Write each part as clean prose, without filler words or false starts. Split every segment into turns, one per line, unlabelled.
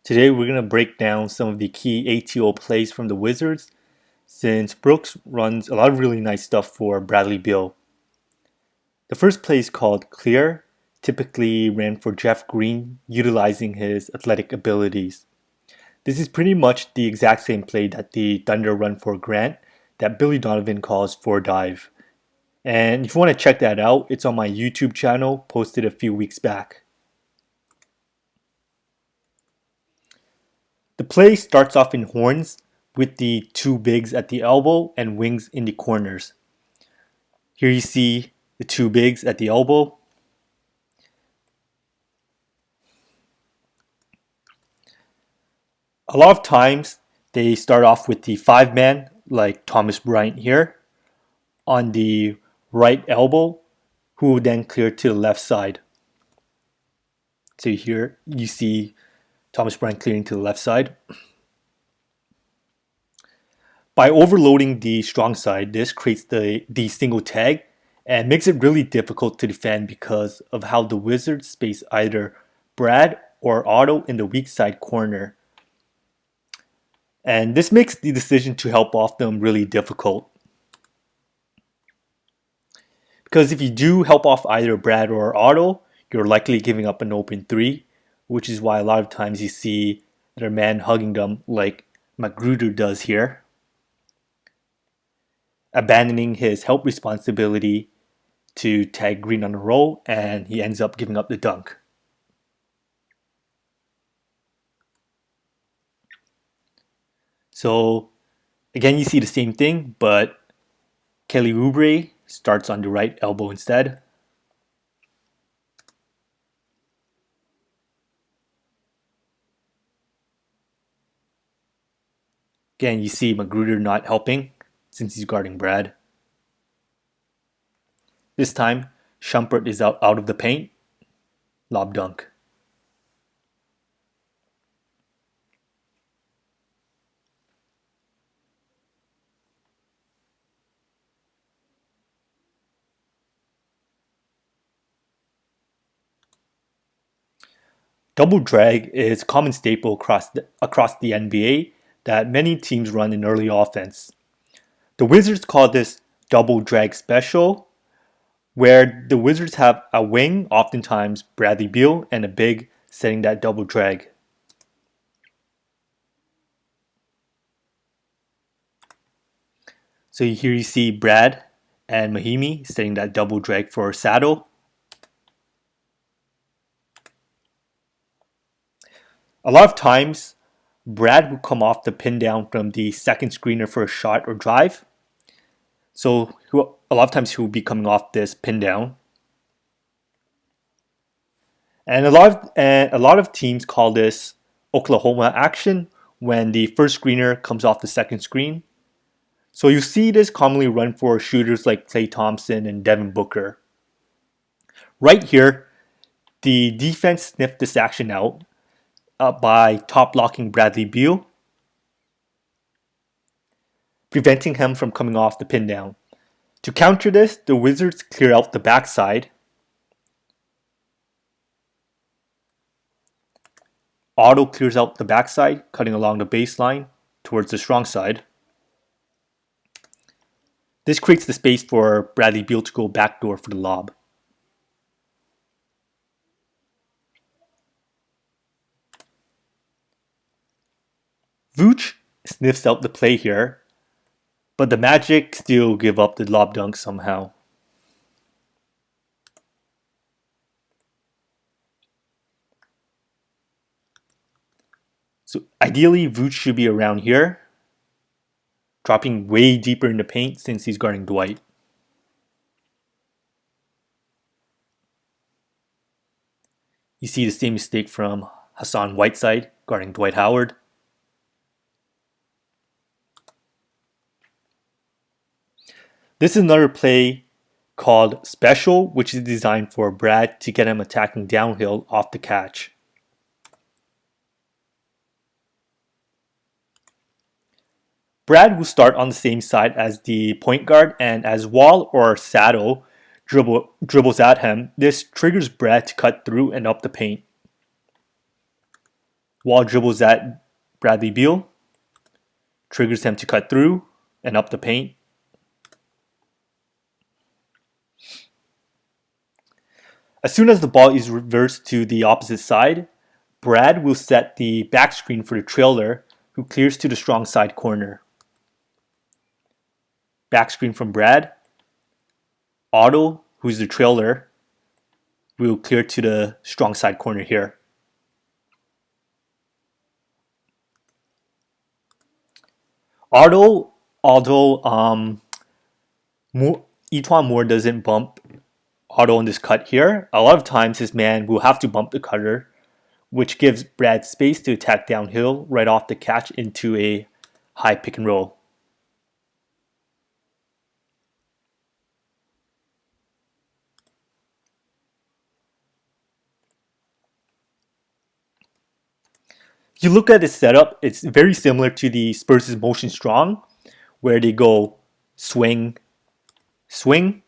Today we're going to break down some of the key ATO plays from the Wizards, since Brooks runs a lot of really nice stuff for Bradley Beal. The first play is called Clear, typically ran for Jeff Green, utilizing his athletic abilities. This is pretty much the exact same play that the Thunder run for Grant that Billy Donovan calls for Dive. And if you want to check that out, it's on my YouTube channel, posted a few weeks back. The play starts off in horns with the two bigs at the elbow and wings in the corners. Here you see the two bigs at the elbow. A lot of times they start off with the 5-man like Thomas Bryant here on the right elbow, who will then clear to the left side. So here you see Thomas Bryant clearing to the left side. By overloading the strong side, this creates the single tag and makes it really difficult to defend because of how the Wizards space either Brad or Otto in the weak side corner. And this makes the decision to help off them really difficult. Because if you do help off either Brad or Otto, you're likely giving up an open 3, which is why a lot of times you see their man hugging them like Magruder does here, abandoning his help responsibility to tag Green on the roll, and he ends up giving up the dunk. So again, you see the same thing, but Kelly Oubre starts on the right elbow instead. Again, you see Magruder not helping since he's guarding Brad. This time, Shumpert is out of the paint. Lob dunk. Double drag is a common staple across the NBA that many teams run in early offense. The Wizards call this double drag special, where the Wizards have a wing, oftentimes Bradley Beal, and a big setting that double drag. So here you see Brad and Mahimi setting that double drag for Saddle. A lot of times, Brad will come off the pin down from the second screener for a shot or drive. So a lot of times he will be coming off this pin down. And a lot of teams call this Oklahoma action when the first screener comes off the second screen. So you see this commonly run for shooters like Klay Thompson and Devin Booker. Right here, the defense sniffed this action out by top blocking Bradley Beal, preventing him from coming off the pin down. To counter this, the Wizards clear out the backside. Otto clears out the backside, cutting along the baseline towards the strong side. This creates the space for Bradley Beal to go backdoor for the lob. Vooch sniffs out the play here, but the Magic still give up the lob dunk somehow. So ideally, Vooch should be around here, dropping way deeper in the paint since he's guarding Dwight. You see the same mistake from Hassan Whiteside guarding Dwight Howard. This is another play called Special, which is designed for Brad to get him attacking downhill off the catch. Brad will start on the same side as the point guard, and as Wall or Saddle dribbles at him, this triggers Brad to cut through and up the paint. Wall dribbles at Bradley Beal, triggers him to cut through and up the paint. As soon as the ball is reversed to the opposite side, Brad will set the back screen for the trailer, who clears to the strong side corner. Back screen from Brad. Otto, who's the trailer, will clear to the strong side corner here. Otto, although Etwan Moore doesn't bump Otto on this cut here, a lot of times his man will have to bump the cutter, which gives Brad space to attack downhill right off the catch into a high pick and roll. If you look at this setup, it's very similar to the Spurs' motion strong, where they go swing, swing,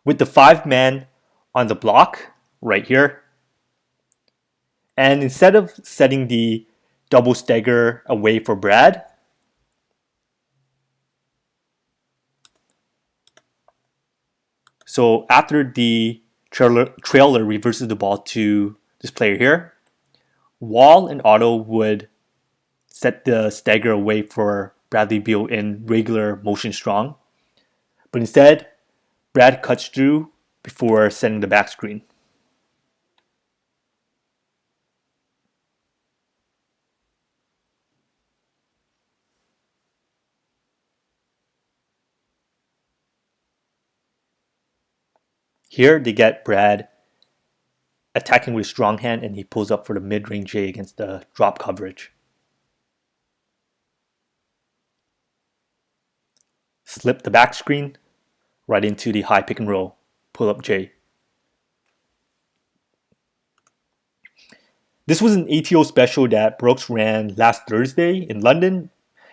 with the 5-man on the block right here. And instead of setting the double stagger away for Brad, so after the trailer reverses the ball to this player here, Wall and Otto would set the stagger away for Bradley Beal in regular motion strong. But instead, Brad cuts through before setting the back screen. Here they get Brad attacking with strong hand, and he pulls up for the mid-range J against the drop coverage. Slip the back screen right into the high pick and roll, pull up J. This was an ATO special that Brooks ran last Thursday in London,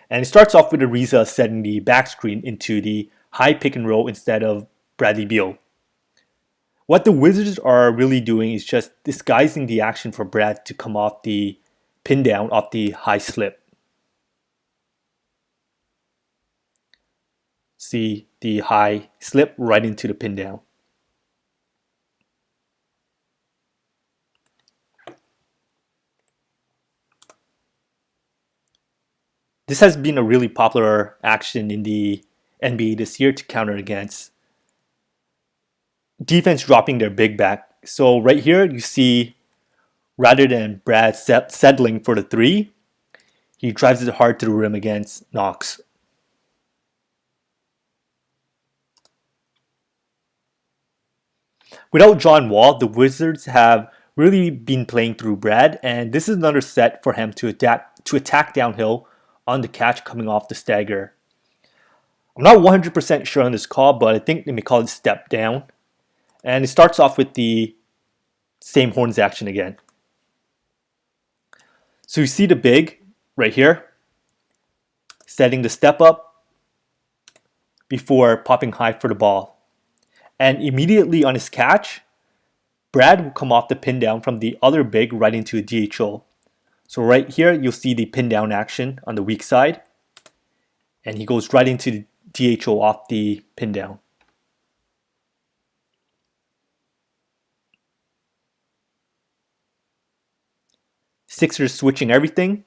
and it starts off with Ariza setting the back screen into the high pick and roll instead of Bradley Beal. What the Wizards are really doing is just disguising the action for Brad to come off the pin down off the high slip. See the high slip right into the pin down. This has been a really popular action in the NBA this year to counter against defense dropping their big back. So right here you see, rather than Brad settling for the 3, he drives it hard to the rim against Knox. Without John Wall, the Wizards have really been playing through Brad, and this is another set for him to attack downhill on the catch coming off the stagger. I'm not 100% sure on this call, but I think they may call it step down. And it starts off with the same horns action again. So you see the big right here, setting the step up before popping high for the ball. And immediately on his catch, Brad will come off the pin down from the other big right into a DHO. So right here, you'll see the pin down action on the weak side. And he goes right into the DHO off the pin down. Sixers switching everything.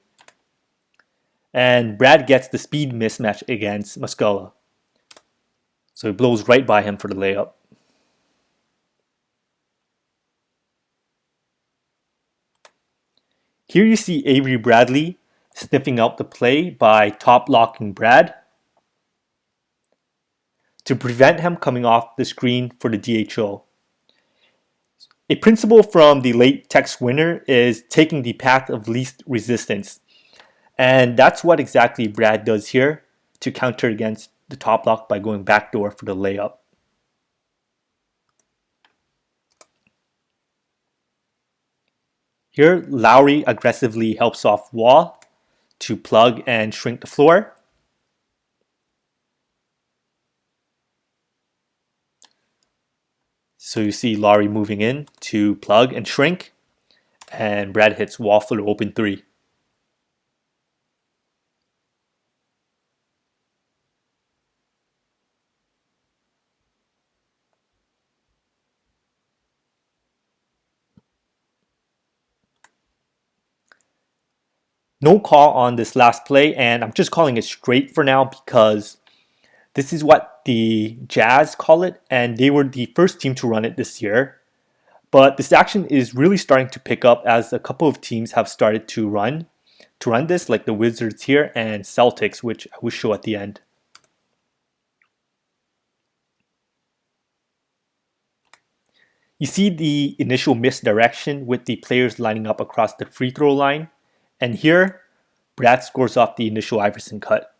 And Brad gets the speed mismatch against Muscala. So he blows right by him for the layup. Here you see Avery Bradley sniffing out the play by top locking Brad to prevent him coming off the screen for the DHO. A principle from the late Tex Winter is taking the path of least resistance. And that's what exactly Brad does here to counter against the top lock by going backdoor for the layup. Here, Lowry aggressively helps off Wall to plug and shrink the floor. So you see Lowry moving in to plug and shrink. and Brad hits wall for the open three. No call on this last play, and I'm just calling it straight for now because this is what the Jazz call it, and they were the first team to run it this year. But this action is really starting to pick up as a couple of teams have started to run this, like the Wizards here and Celtics, which I will show at the end. You see the initial misdirection with the players lining up across the free throw line, and here Brad scores off the initial Iverson cut.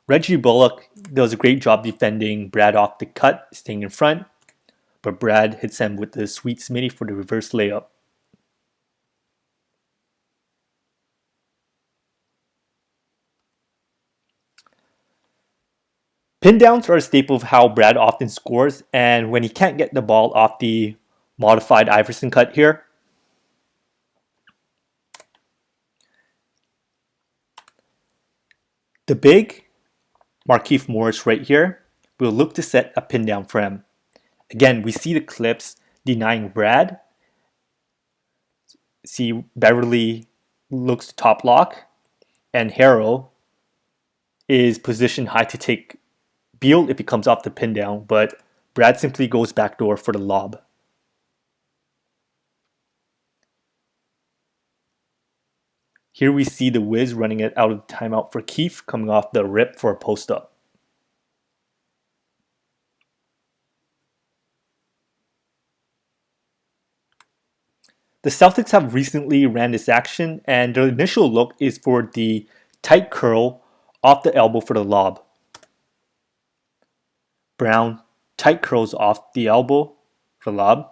Reggie Bullock does a great job defending Brad off the cut, staying in front, but Brad hits him with the sweet Smitty for the reverse layup. Pin downs are a staple of how Brad often scores, and when he can't get the ball off the modified Iverson cut here, the big Markieff Morris right here will look to set a pin down for him. Again, we see the clips denying Brad. See Beverly looks to top lock, and Harrow is positioned high to take Beal if he comes off the pin down, but Brad simply goes backdoor for the lob. Here we see the Wiz running it out of the timeout for Keefe, coming off the rip for a post-up. The Celtics have recently ran this action, and their initial look is for the tight curl off the elbow for the lob. Brown tight curls off the elbow for the lob.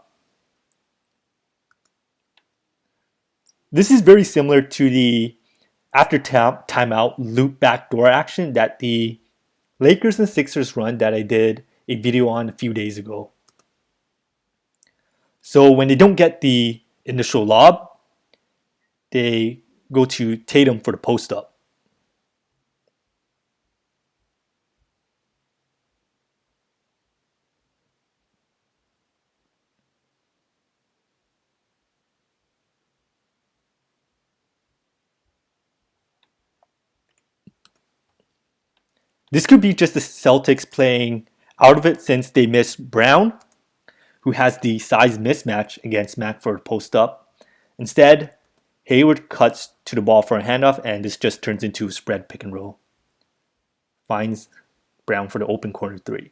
This is very similar to the after timeout loop backdoor action that the Lakers and Sixers run that I did a video on a few days ago. So when they don't get the initial lob, they go to Tatum for the post-up. This could be just the Celtics playing out of it since they missed Brown, who has the size mismatch against Mac for a post-up. Instead, Hayward cuts to the ball for a handoff, and this just turns into a spread pick and roll. Finds Brown for the open corner three.